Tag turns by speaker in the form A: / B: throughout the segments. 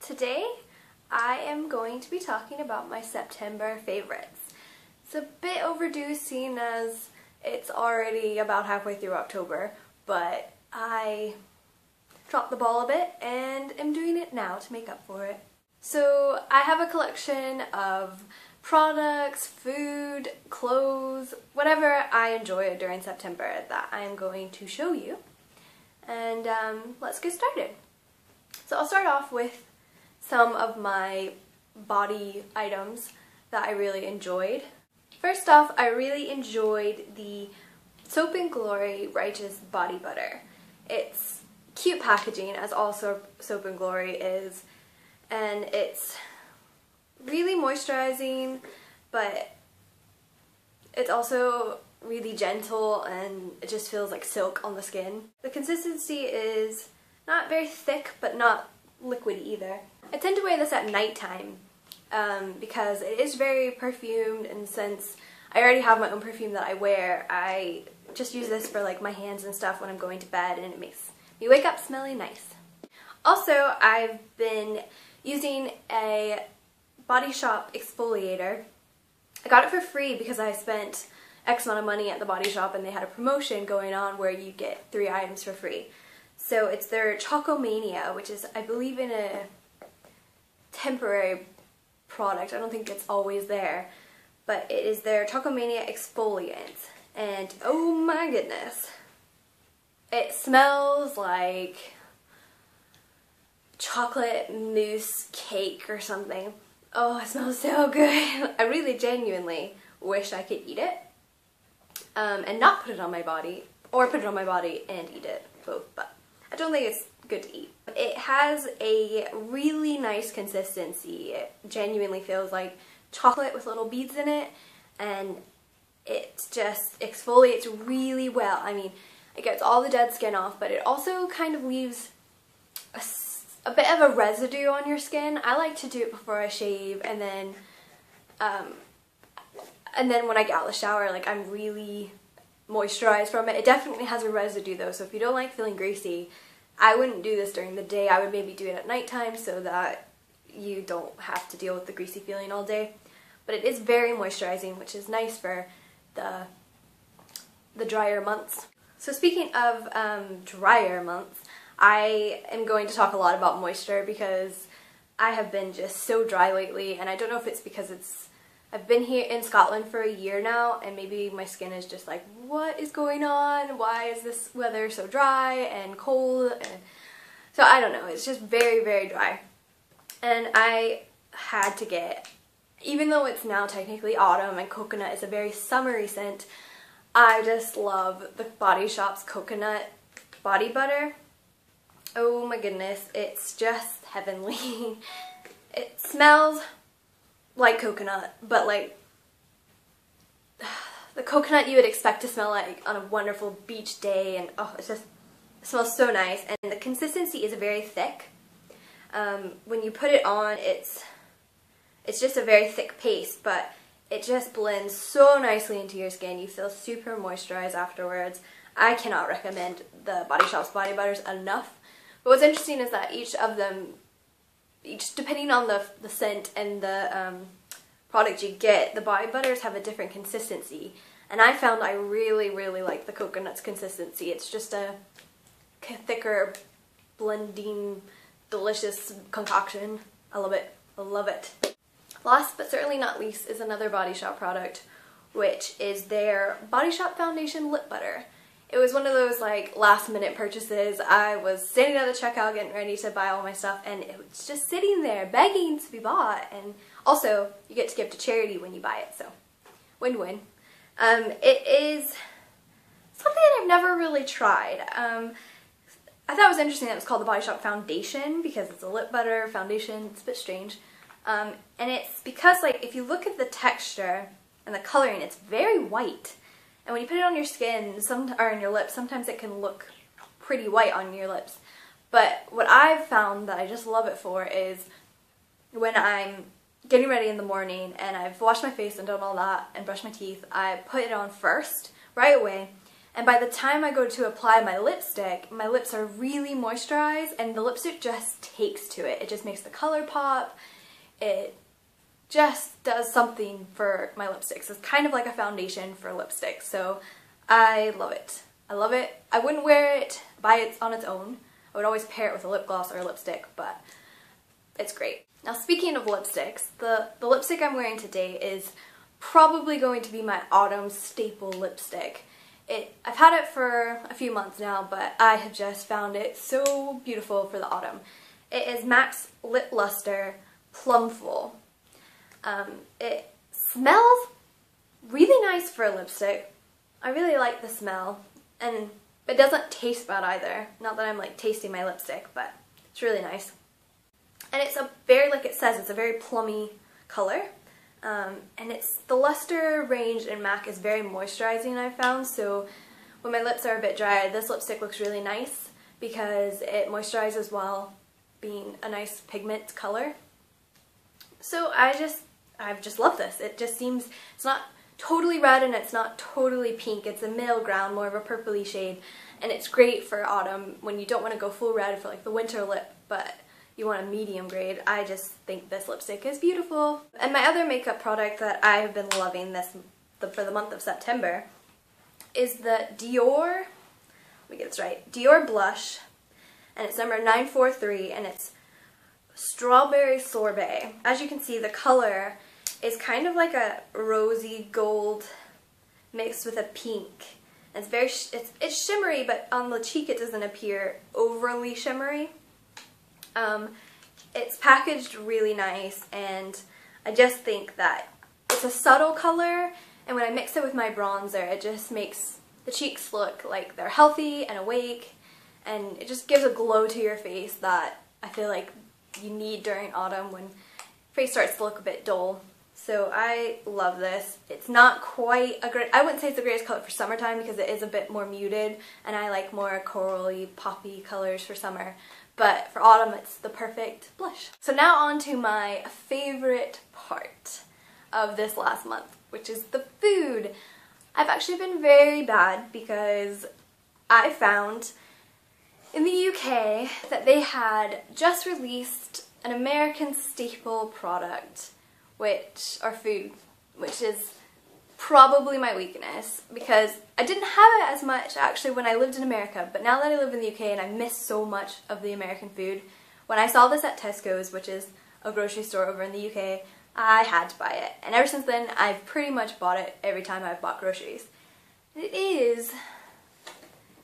A: Today I am going to be talking about my September favorites. It's a bit overdue seeing as it's already about halfway through October, but I dropped the ball a bit and am doing it now to make up for it. So I have a collection of products, food, clothes, whatever I enjoy during September that I'm going to show you. And let's get started. So I'll start off with some of my body items that I really enjoyed. First off, I really enjoyed the Soap & Glory Righteous Body Butter. It's cute packaging, as all Soap & Glory is, and it's really moisturizing, but it's also really gentle and it just feels like silk on the skin. The consistency is not very thick, but not liquid either. I tend to wear this at nighttime because it is very perfumed, and since I already have my own perfume that I wear, I just use this for like my hands and stuff when I'm going to bed, and it makes me wake up smelling nice. Also, I've been using a Body Shop exfoliator. I got it for free because I spent X amount of money at the Body Shop and they had a promotion going on where you get 3 items for free. So it's their Chocomania, which is, I believe, in a temporary product. I don't think it's always there. But it is their Chocomania Exfoliant. And oh my goodness. It smells like chocolate mousse cake or something. Oh, it smells so good. I really genuinely wish I could eat it. And not put it on my body. Or put it on my body and eat it. Both. But I don't think it's good to eat. It has a really nice consistency. It genuinely feels like chocolate with little beads in it, and it just exfoliates really well. I mean, it gets all the dead skin off, but it also kind of leaves a bit of a residue on your skin. I like to do it before I shave, and then when I get out of the shower, like, I'm really moisturized from it. It definitely has a residue though, so if you don't like feeling greasy, I wouldn't do this during the day. I would maybe do it at nighttime so that you don't have to deal with the greasy feeling all day. But it is very moisturizing, which is nice for the drier months. So speaking of drier months, I am going to talk a lot about moisture because I have been just so dry lately, and I don't know if it's because I've been here in Scotland for a year now, and maybe my skin is just like, what is going on? Why is this weather so dry and cold? And so I don't know, it's just very, very dry. And I had to get, even though it's now technically autumn and coconut is a very summery scent, I just love the Body Shop's coconut body butter. Oh my goodness, it's just heavenly. It smells like coconut, but like the coconut you would expect to smell like on a wonderful beach day, and oh, it smells so nice, and the consistency is very thick. When you put it on, it's just a very thick paste, but it just blends so nicely into your skin. You feel super moisturized afterwards. I cannot recommend the Body Shop's body butters enough. But what's interesting is that each of them, depending on the scent and the product you get, the body butters have a different consistency. And I found I really, really like the coconut's consistency. It's just a thicker, blending, delicious concoction. I love it. I love it. Last but certainly not least is another Body Shop product, which is their Body Shop Foundation Lip Butter. It was one of those like last minute purchases. I was standing at the checkout getting ready to buy all my stuff, and it was just sitting there begging to be bought, and also you get to give to charity when you buy it, so win-win. It is something that I've never really tried. I thought it was interesting that it was called the Body Shop Foundation because it's a lip butter foundation. It's a bit strange. And it's because, like, if you look at the texture and the coloring, it's very white. And when you put it on your skin, or on your lips, sometimes it can look pretty white on your lips. But what I've found that I just love it for is when I'm getting ready in the morning and I've washed my face and done all that and brushed my teeth, I put it on first, right away, And by the time I go to apply my lipstick, my lips are really moisturized and the lipstick just takes to it. It just makes the color pop. It just does something for my lipsticks. It's kind of like a foundation for lipstick, so I love it. I love it. I wouldn't wear it on its own. I would always pair it with a lip gloss or a lipstick, but it's great. Now speaking of lipsticks, the lipstick I'm wearing today is probably going to be my autumn staple lipstick. I've had it for a few months now, but I have just found it so beautiful for the autumn. It is MAC's Lip Lustre Plumful. It smells really nice for a lipstick. I really like the smell, and it doesn't taste bad either. Not that I'm like tasting my lipstick, but it's really nice. And it's a very, like it says, it's a very plummy color. And the luster range in MAC is very moisturizing, I've found, so when my lips are a bit dry, this lipstick looks really nice because it moisturizes while being a nice pigment color. So I've just loved this. It just seems, it's not totally red and it's not totally pink, it's a middle ground, more of a purpley shade, and it's great for autumn when you don't want to go full red for like the winter lip, but you want a medium grade. I just think this lipstick is beautiful. And my other makeup product that I have been loving for the month of September is the Dior, let me get this right, Dior blush, and it's number 943, and it's Strawberry Sorbet. As you can see, the color is kind of like a rosy gold mixed with a pink. And it's shimmery, but on the cheek it doesn't appear overly shimmery. It's packaged really nice, and I just think that it's a subtle color, and when I mix it with my bronzer, it just makes the cheeks look like they're healthy and awake, and it just gives a glow to your face that I feel like you need during autumn when face starts to look a bit dull. So I love this. It's not quite I wouldn't say it's the greatest color for summertime because it is a bit more muted, and I like more corally, poppy colors for summer. But for autumn, it's the perfect blush. So now on to my favorite part of this last month, which is the food. I've actually been very bad because I found in the UK that they had just released an American staple product, which is probably my weakness, because I didn't have it as much actually when I lived in America, but now that I live in the UK and I miss so much of the American food, when I saw this at Tesco's, which is a grocery store over in the UK, I had to buy it. And ever since then, I've pretty much bought it every time I've bought groceries. It is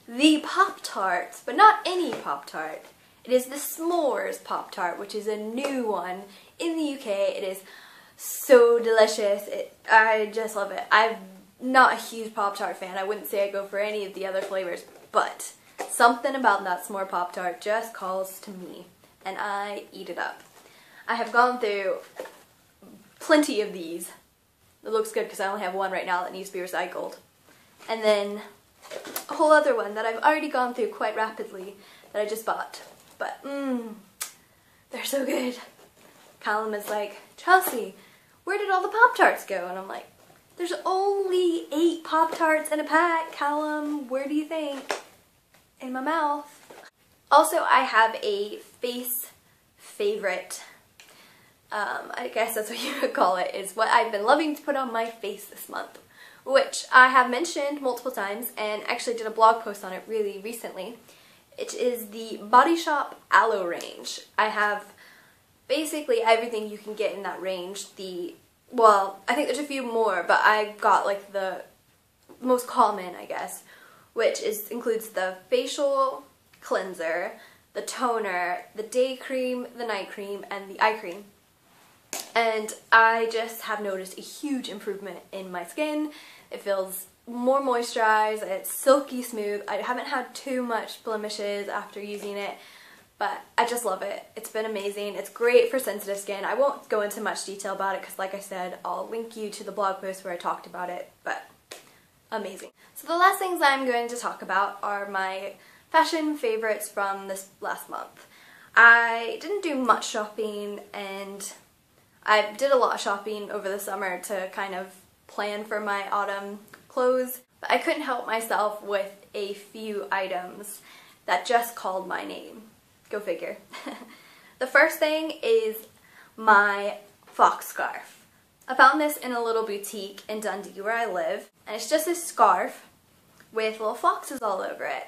A: the Pop-Tarts, but not any Pop-Tart. It is the S'mores Pop-Tart, which is a new one in the UK. It is so delicious. I just love it. I'm not a huge Pop-Tart fan. I wouldn't say I go for any of the other flavors, but something about that S'more Pop-Tart just calls to me, and I eat it up. I have gone through plenty of these. It looks good because I only have one right now that needs to be recycled. And then a whole other one that I've already gone through quite rapidly that I just bought. But they're so good. Callum is like, Chelsea, where did all the Pop-Tarts go? And I'm like, there's only 8 Pop-Tarts in a pack, Callum. Where do you think? In my mouth. Also, I have a face favorite. I guess that's what you would call it, is what I've been loving to put on my face this month, which I have mentioned multiple times and actually did a blog post on it really recently. It is the Body Shop Aloe range. I have basically everything you can get in that range. Well, I think there's a few more, but I got like the most common, I guess, which includes the facial cleanser, the toner, the day cream, the night cream, and the eye cream. And I just have noticed a huge improvement in my skin. It feels more moisturized, it's silky smooth. I haven't had too much blemishes after using it, but I just love it. It's been amazing. It's great for sensitive skin. I won't go into much detail about it because, like I said, I'll link you to the blog post where I talked about it, but amazing. So the last things I'm going to talk about are my fashion favorites from this last month. I didn't do much shopping, and I did a lot of shopping over the summer to kind of plan for my autumn clothes, but I couldn't help myself with a few items that just called my name. Go figure. The first thing is my fox scarf. I found this in a little boutique in Dundee where I live, and it's just this scarf with little foxes all over it.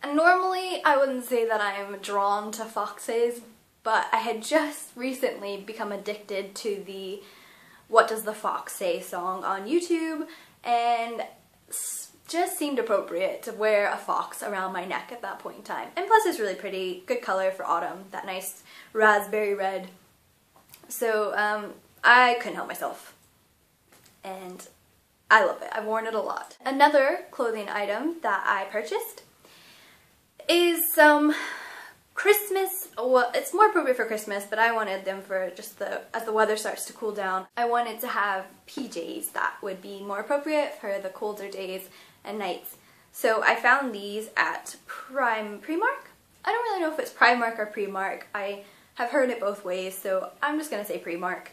A: And normally I wouldn't say that I'm drawn to foxes, but I had just recently become addicted to the What Does the Fox Say song on YouTube, and just seemed appropriate to wear a fox around my neck at that point in time. And plus it's really pretty, good color for autumn, that nice raspberry red. So I couldn't help myself, and I love it. I've worn it a lot. Another clothing item that I purchased is some Christmas, well, it's more appropriate for Christmas, but I wanted them for just as the weather starts to cool down. I wanted to have PJs that would be more appropriate for the colder days and nights. So I found these at Primark. I don't really know if it's Primark or Primark. I have heard it both ways, so I'm just gonna say Primark.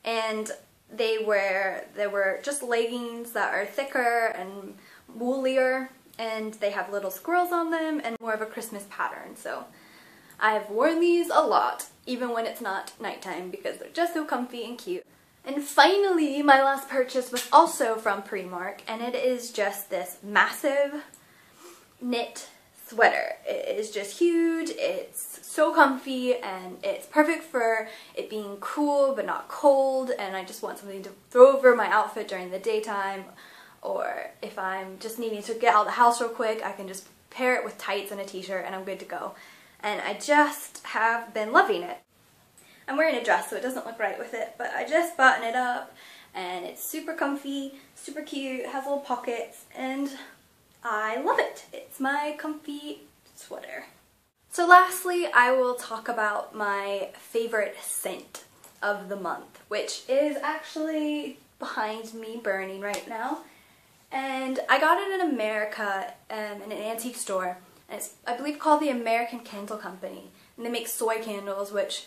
A: And they were just leggings that are thicker and woolier, and they have little squirrels on them and more of a Christmas pattern. So I've worn these a lot, even when it's not nighttime, because they're just so comfy and cute. And finally, my last purchase was also from Primark, and it is just this massive knit sweater. It is just huge, it's so comfy, and it's perfect for it being cool but not cold, and I just want something to throw over my outfit during the daytime, or if I'm just needing to get out of the house real quick, I can just pair it with tights and a t-shirt and I'm good to go. And I just have been loving it. I'm wearing a dress so it doesn't look right with it, but I just button it up and it's super comfy, super cute, has little pockets, and I love it. It's my comfy sweater. So lastly, I will talk about my favorite scent of the month, which is actually behind me burning right now. And I got it in America in an antique store, and it's, I believe, called the American Candle Company, and they make soy candles, which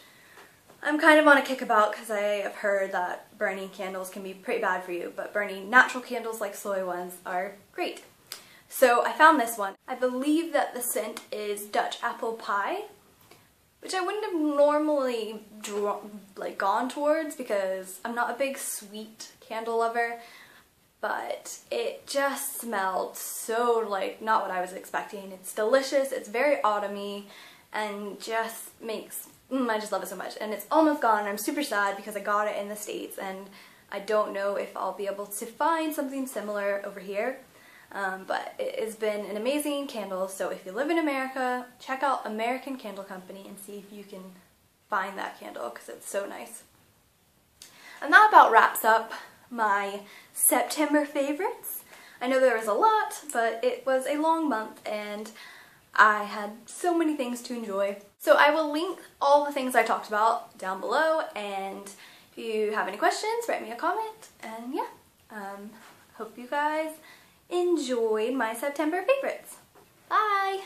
A: I'm kind of on a kick about because I have heard that burning candles can be pretty bad for you, but burning natural candles like soy ones are great. So I found this one. I believe that the scent is Dutch apple pie, which I wouldn't have normally gone towards because I'm not a big sweet candle lover, but it just smelled so not what I was expecting. It's delicious, it's very autumny, and just makes, I just love it so much. And it's almost gone. I'm super sad because I got it in the States and I don't know if I'll be able to find something similar over here. But it has been an amazing candle, so if you live in America, check out American Candle Company and see if you can find that candle because it's so nice. And that about wraps up my September favorites. I know there was a lot, but it was a long month and I had so many things to enjoy. So I will link all the things I talked about down below, and if you have any questions, write me a comment, and yeah, hope you guys enjoyed my September favorites. Bye!